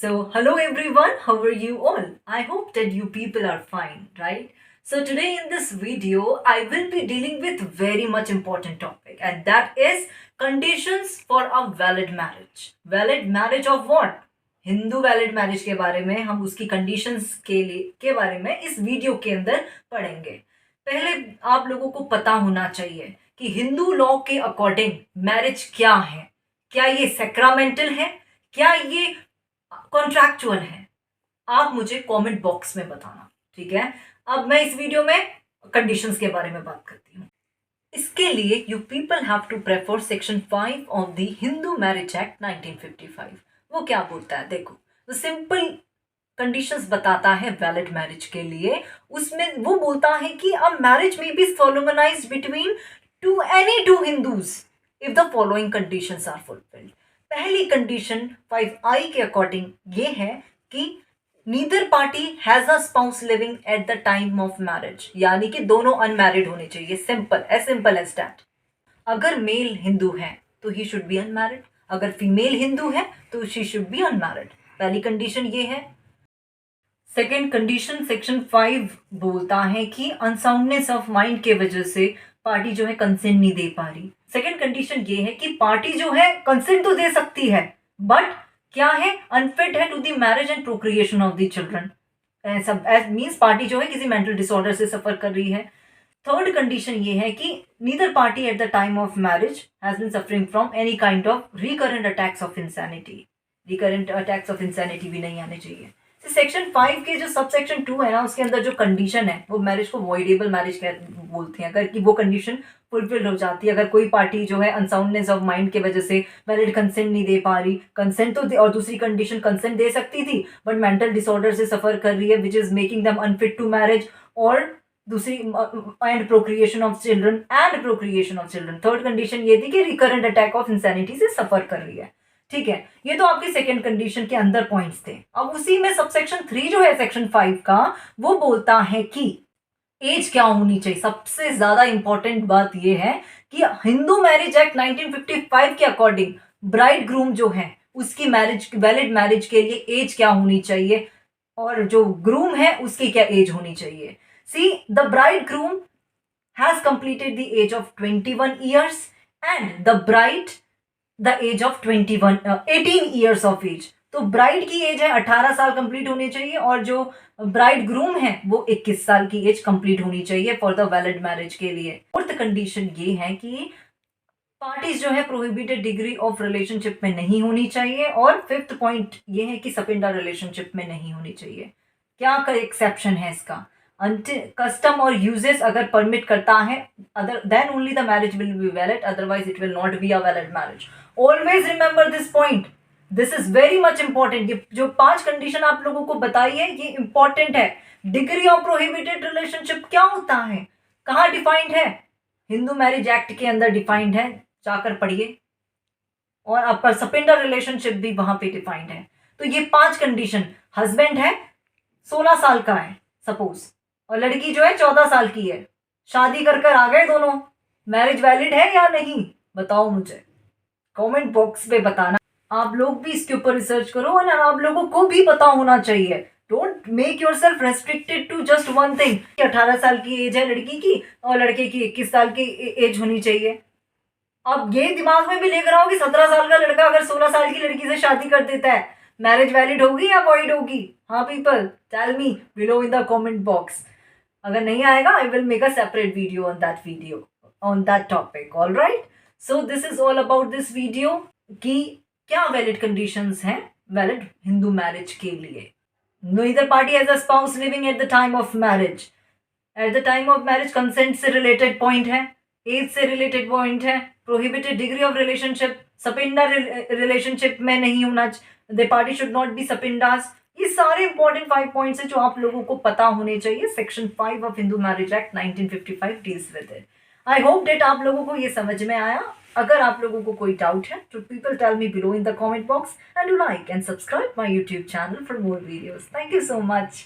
Hello everyone, how are you all? I hope that you people are fine, right? So today in this video, I will be dealing with very much important topic, and that is conditions for a valid marriage. Valid marriage of what? Hindu valid marriage के बारे में हम उसकी conditions के बारे में इस video के अंदर पढ़ेंगे। पहले आप लोगों को पता होना चाहिए कि हिंदू लॉ के अकॉर्डिंग मैरिज क्या है। क्या ये सैक्रामेंटल है, क्या ये कॉन्ट्रैक्चुअल है? आप मुझे कमेंट बॉक्स में बताना, ठीक है। अब मैं इस वीडियो में कंडीशंस के बारे में बात करती हूँ। इसके लिए you people have to prefer section 5 of the Hindu marriage act 1955। वो क्या बोलता है देखो, वो सिंपल कंडीशंस बताता है वैलिड मैरिज के लिए। उसमें वो बोलता है कि a marriage may be solemnized between any two Hindus if the following conditions are fulfilled. पहली कंडीशन 5I के अकॉर्डिंग ये है कि neither party has a spouse living at the time of marriage, यानी कि दोनों अनमैरिड होने चाहिए। Simple as that. अगर मेल हिंदू है तो ही शुड बी अनमैरिड, अगर फीमेल हिंदू है तो शी शुड बी अनमैरिड। पहली कंडीशन ये है। सेकेंड कंडीशन सेक्शन 5 बोलता है कि अनसाउंडनेस ऑफ माइंड के वजह से पार्टी जो है कंसेंट नहीं दे पा रही। सेकेंड कंडीशन ये है कि पार्टी जो है कंसेंट तो दे सकती है बट क्या है, अनफिट है to the marriage and procreation of the children. Means party जो है किसी मेंटल डिसऑर्डर से सफर कर रही है। थर्ड कंडीशन ये है कि neither party at the time of marriage has been suffering from any kind of recurrent attacks of insanity. Recurrent attacks of insanity भी नहीं आने चाहिए। सेक्शन 5 के जो सब सेक्शन 2 है ना, उसके अंदर जो कंडीशन है वो मैरिज को वॉइडेबल मैरिज बोलते हैं। अगर कि वो कंडीशन फुलफिल हो जाती है, अगर कोई पार्टी जो है अनसाउंडनेस ऑफ माइंड के वजह से वैलिड कंसेंट नहीं दे पा रही, कंसेंट तो और दूसरी कंडीशन कंसेंट दे सकती थी बट मेंटल डिसऑर्डर से सफर कर रही है which is making them unfit to marriage, और दूसरी and procreation of children. Third condition ये थी कि रिकरेंट अटैक ऑफ इंसैनिटी से सफर कर रही है। ठीक है, ये तो आपकी सेकेंड कंडीशन के अंदर पॉइंट्स थे। अब उसी में सबसेक्शन 3 जो है सेक्शन 5 का, वो बोलता है कि एज क्या होनी चाहिए। सबसे ज्यादा इंपॉर्टेंट बात ये है कि हिंदू मैरिज एक्ट 1955 के अकॉर्डिंग ब्राइड ग्रूम जो है उसकी मैरिज, वैलिड मैरिज के लिए एज क्या होनी चाहिए और जो ग्रूम है उसकी क्या एज होनी चाहिए। See, the bride groom has completed the age of 21 years and the bride the age of 18 years of age. तो ब्राइड की एज है 18 साल कंप्लीट होनी चाहिए और जो ब्राइड ग्रूम है वो 21 साल की एज कंप्लीट होनी चाहिए फॉर द वैलिड मैरिज के लिए। फोर्थ कंडीशन ये है कि पार्टीज जो है प्रोहिबिटेड डिग्री ऑफ रिलेशनशिप में नहीं होनी चाहिए, और फिफ्थ पॉइंट ये है कि सपिंडा रिलेशनशिप में नहीं होनी चाहिए। क्या एक्सेप्शन है इसका? कस्टम और यूजेस अगर परमिट करता है then only the marriage will be valid, otherwise it will not be a valid marriage. Always remember this point, this is very much important. ये जो 5 कंडीशन आप लोगों को बताई है ये इंपॉर्टेंट है। डिग्री ऑफ प्रोहिबिटेड रिलेशनशिप क्या होता है, कहाँ डिफाइंड है? हिंदू मैरिज एक्ट के अंदर डिफाइंड है, जाकर पढ़िए। और आपका सपिंडा रिलेशनशिप भी वहां पे डिफाइंड है। तो ये 5 कंडीशन, हस्बैंड है 16 साल का है सपोज और लड़की जो है 14 साल की है, शादी कर आ गए दोनों, मैरिज वैलिड है या नहीं? बताओ मुझे कमेंट बॉक्स पे बताना। आप लोग भी इसके ऊपर रिसर्च करो और आप लोगों को भी पता होना चाहिए। Don't make yourself restricted to just one thing. 18 साल की एज है लड़की की और लड़के की 21 साल की एज होनी चाहिए। अब ये दिमाग में भी लेकर आओ कि 17 साल का लड़का अगर 16 साल की लड़की से शादी कर देता है, मैरिज वैलिड होगी या वॉइड होगी? हाँ people, tell me below in the comment box. अगर नहीं आएगा I will make a separate video on that topic. Alright, so this is all about this video कि क्या वैलिड कंडीशंस हैं वैलिड हिंदू मैरिज के लिए। Neither party has a spouse living at the time of marriage. At the time of marriage consent से related point है, age से related point है, prohibited degree of relationship, sapinda relationship में नहीं होना, the party should not be sapindas. ये सारे important 5 points हैं जो आप लोगों को पता होने चाहिए। Section 5 of Hindu marriage act 1955 deals with it. I hope that आप लोगों को ये समझ में आया। अगर आप लोगों को कोई डाउट है तो people tell me below in the comment box and do like and subscribe my YouTube channel for more videos. Thank you so much.